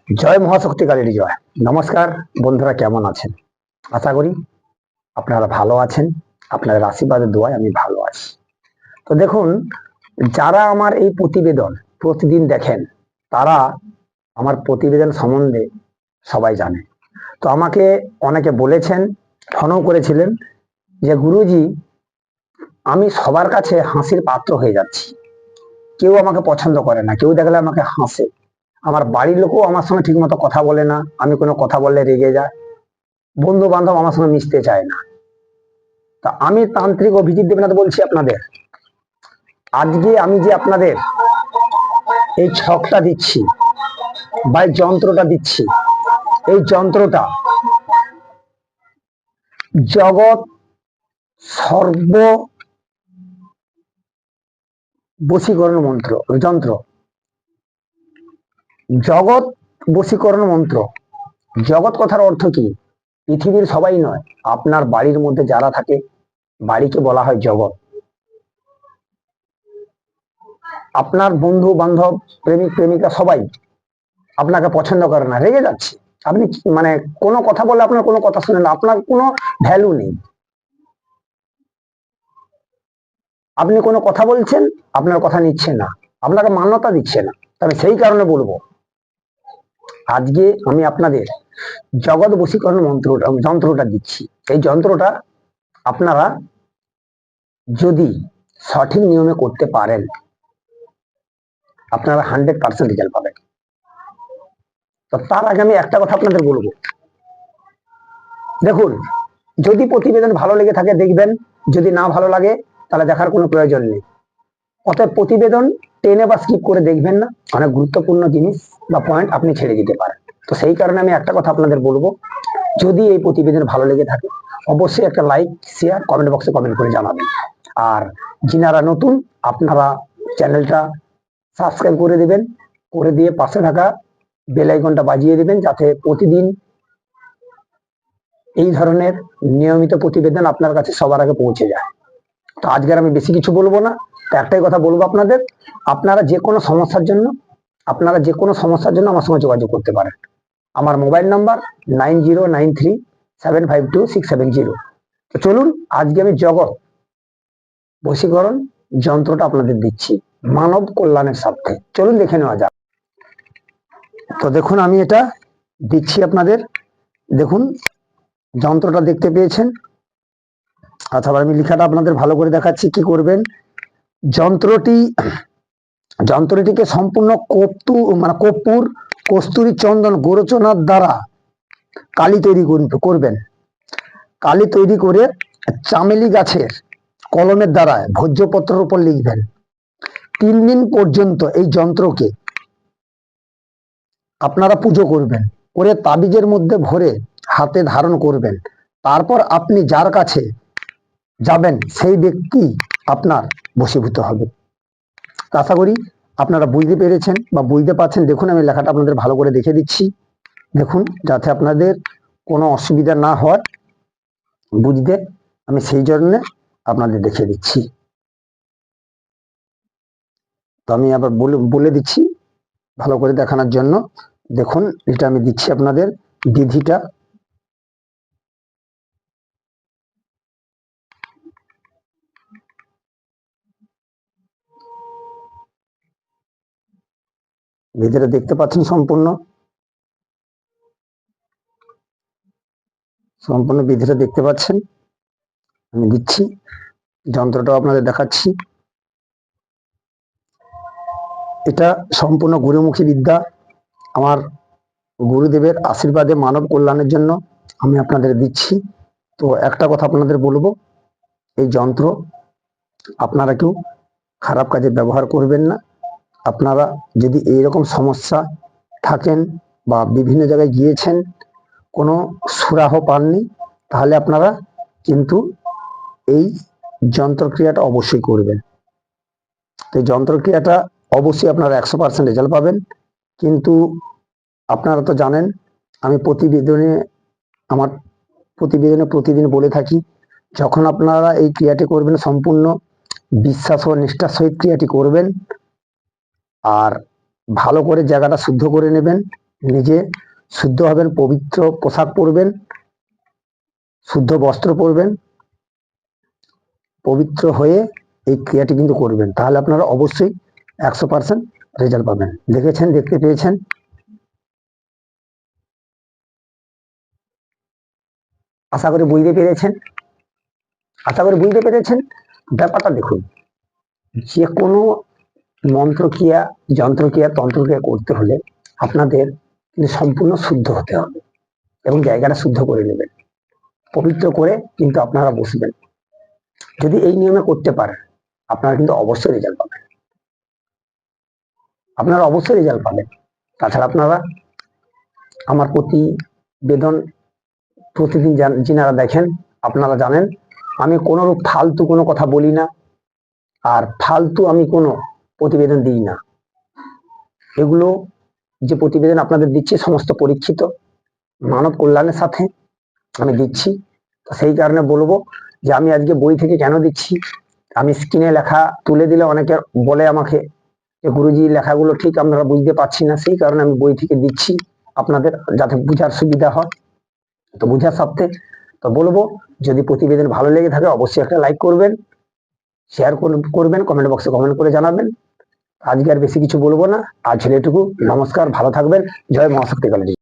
জয় মহাশক্তিকালীর জয়। নমস্কার বন্ধুরা, কেমন আছেন? আশা করি আপনারা ভালো আছেন। আপনাদের আশীর্বাদের দোয়ায় আমি ভালো আছি। তো দেখুন, যারা আমার এই প্রতিবেদন প্রতিদিন দেখেন, তারা আমার প্রতিবেদন সম্বন্ধে সবাই জানে। তো আমাকে অনেকে বলেছেন, ফোনও করেছিলেন যে গুরুজি, আমি সবার কাছে হাসির পাত্র হয়ে যাচ্ছি। কেউ আমাকে পছন্দ করে না, কেউ দেখলে আমাকে হাসে। আমার বাড়ির লোকও আমার সঙ্গে ঠিক মতো কথা বলে না, আমি কোনো কথা বললে রেগে যায়। বন্ধু বান্ধব আমার সঙ্গে মিশতে চায় না। তা আমি তান্ত্রিক অভিজিৎ দেবনাথ বলছি আপনাদের। আজকে আমি যে আপনাদের এই ছকটা দিচ্ছি বা এই যন্ত্রটা দিচ্ছি, এই যন্ত্রটা জগৎ সর্ব বশীকরণ মন্ত্র যন্ত্র, জগৎ বশীকরণ মন্ত্র। জগৎ কথার অর্থ কি? পৃথিবীর সবাই নয়, আপনার বাড়ির মধ্যে যারা থাকে, বাড়িকে বলা হয় জগৎ। আপনার বন্ধু বান্ধব, প্রেমিক প্রেমিকা সবাই আপনাকে পছন্দ করে না, রেগে যাচ্ছে। আপনি মানে কোনো কথা বললে আপনার কোনো কথা শুনে না, আপনার কোনো ভ্যালু নেই। আপনি কোনো কথা বলছেন, আপনার কথা নিচ্ছে না, আপনাকে মান্যতা দিচ্ছে না। তবে সেই কারণে বলবো, আজকে আমি আপনাদের জগৎ বশীকরণ যন্ত্রটা দিচ্ছি। এই যন্ত্রটা আপনারা যদি সঠিক নিয়মে করতে পারেন, আপনারা 100% রেজাল্ট পাবেন। তো তার আগে আমি একটা কথা আপনাদের বলবো। দেখুন, যদি প্রতিবেদন ভালো লেগে থাকে দেখবেন, যদি না ভালো লাগে তাহলে দেখার কোনো প্রয়োজন নেই। অতএব প্রতিবেদন টেনে বা স্কিপ করে দেখবেন না, অনেক গুরুত্বপূর্ণ জিনিস বা পয়েন্ট আপনি ছেড়ে দিতে পারেন। তো সেই কারণে আমি একটা কথা আপনাদের বলবো, যদি এই প্রতিবেদন ভালো লেগে থাকে অবশ্যই একটা লাইক, শেয়ার, কমেন্ট বক্সে কমেন্ট করে জানাবেন। আর যিনারা নতুন, আপনারা চ্যানেলটা সাবস্ক্রাইব করে দিবেন, করে দিয়ে পাশে থাকা বেল আইকনটা বাজিয়ে দিবেন, যাতে প্রতিদিন এই ধরনের নিয়মিত প্রতিবেদন আপনার কাছে সবার আগে পৌঁছে যায়। তো আজকের আমি বেশি কিছু বলবো না, তো একটাই কথা বলবো আপনাদের, আপনারা যে কোনো সমস্যার জন্য আমার সঙ্গে যোগাযোগ করতে পারেন। আমার মোবাইল নাম্বার 9093752670। তো চলুন, আজকে আমি জগৎ বশীকরণ যন্ত্রটা আপনাদের দিচ্ছি মানব কল্যাণের স্বার্থে। চলুন দেখে নেওয়া যাক। তো দেখুন, আমি এটা দিচ্ছি আপনাদের। দেখুন, যন্ত্রটা দেখতে পেয়েছেন। আচ্ছা, আমি লেখাটা আপনাদের ভালো করে দেখাচ্ছি। কি করবেন, যন্ত্রটিকে সম্পূর্ণ কর্পূর, কস্তুরী, চন্দন, গোরচনার দ্বারা কালি তৈরি করবেন। কালি তৈরি করে চামেলি গাছের কলমের দ্বারা ভোজ্যপত্রের উপর লিখবেন। 3 দিন পর্যন্ত এই যন্ত্রকে আপনারা পুজো করবেন, করে তাবিজের মধ্যে ভরে হাতে ধারণ করবেন। তারপর আপনি যার কাছে যাবেন সেই ব্যক্তি আপনার বশীভূত হবে। আশা করি আপনারা বুঝতে পেরেছেন বা বুঝতে পারছেন। দেখুন, আমি লেখাটা আপনাদের ভালো করে দেখে দিচ্ছি। দেখুন, যাতে আপনাদের কোনো অসুবিধা না হয় বুঝতে, আমি সেই জন্য আপনাদের দেখে দিচ্ছি। তো আমি আবার বলে দিচ্ছি ভালো করে দেখানোর জন্য। দেখুন, এটা আমি দিচ্ছি আপনাদের বিধিটা। বিধিটা দেখতে পাচ্ছেন, সম্পূর্ণ বিধিটা দেখতে পাচ্ছেন। আমি দিচ্ছি, যন্ত্রটাও আপনাদের দেখাচ্ছি। এটা সম্পূর্ণ গুরুমুখী বিদ্যা। আমার গুরুদেবের আশীর্বাদে মানব কল্যাণের জন্য আমি আপনাদের দিচ্ছি। তো একটা কথা আপনাদের বলবো, এই যন্ত্র আপনারা কেউ খারাপ কাজে ব্যবহার করবেন না। আপনারা যদি এইরকম সমস্যা থাকেন বা বিভিন্ন জায়গায় গিয়েছেন, কোনো সুরাহ পাননি, তাহলে আপনারা কিন্তু এই যন্ত্রক্রিয়াটা অবশ্যই করবেন। তো এই যন্ত্রক্রিয়াটা অবশ্যই আপনারা 100% রেজাল্ট পাবেন। কিন্তু আপনারা তো জানেন, আমি আমার প্রতিবেদনে প্রতিদিন বলে থাকি, যখন আপনারা এই ক্রিয়াটি করবেন সম্পূর্ণ বিশ্বাস ও নিষ্ঠার সহিত ক্রিয়াটি করবেন। আর ভালো করে জায়গাটা শুদ্ধ করে নেবেন, নিজে শুদ্ধ হবেন, পবিত্র পোশাক পরবেন, শুদ্ধ বস্ত্র পরবেন, পবিত্র হয়ে এই ক্রিয়াটি কিন্তু করবেন, তাহলে আপনারা অবশ্যই 100% রেজাল্ট পাবেন। দেখেছেন, দেখতে পেয়েছেন? আশা করি বুঝতে পেরেছেন। আশা করি বুঝতে পেরেছেন। ব্যাপারটা দেখুন, যে কোনো মন্ত্রক্রিয়া, যন্ত্রক্রিয়া, তন্ত্রক্রিয়া করতে হলে আপনাদের কিন্তু সম্পূর্ণ শুদ্ধ হতে হবে এবং জায়গাটা শুদ্ধ করে নেবেন, পবিত্র করে কিন্তু আপনারা বসবেন। যদি এই নিয়মে করতে পারেন, আপনারা কিন্তু অবশ্যই রেজাল্ট পাবেন। আপনারা অবশ্যই রেজাল্ট পাবেন। তাছাড়া আপনারা আমার প্রতিবেদন প্রতিদিন যিনারা দেখেন, আপনারা জানেন আমি কোনোরূপ ফালতু কোনো কথা বলি না, আর ফালতু আমি কোনো প্রতিবেদন দিই না। এগুলো যে প্রতিবেদন আপনাদের দিচ্ছি সমস্ত পরীক্ষিত, মানব কল্যাণের সাথে আমি দিচ্ছি। সেই কারণে বলবো যে আমি আজকে বই থেকে কেন দিচ্ছি, আমি স্ক্রিনে লেখা তুলে দিলে অনেকে বলে আমাকে যে গুরুজি লেখাগুলো ঠিক আমরা বুঝতে পারছি না, সেই কারণে আমি বই থেকে দিচ্ছি আপনাদের, যাতে বোঝার সুবিধা হয়। তো বোঝার সাথে তো বলবো, যদি প্রতিবেদন ভালো লেগে থাকে অবশ্যই একটা লাইক করবেন, শেয়ার করবেন, কমেন্ট বক্সে কমেন্ট করে জানাবেন। আজকে আর বেশি কিছু বলবো না, আজ ছেলে এটুকু। নমস্কার, ভালো থাকবেন। জয় মহাশক্তি কালী।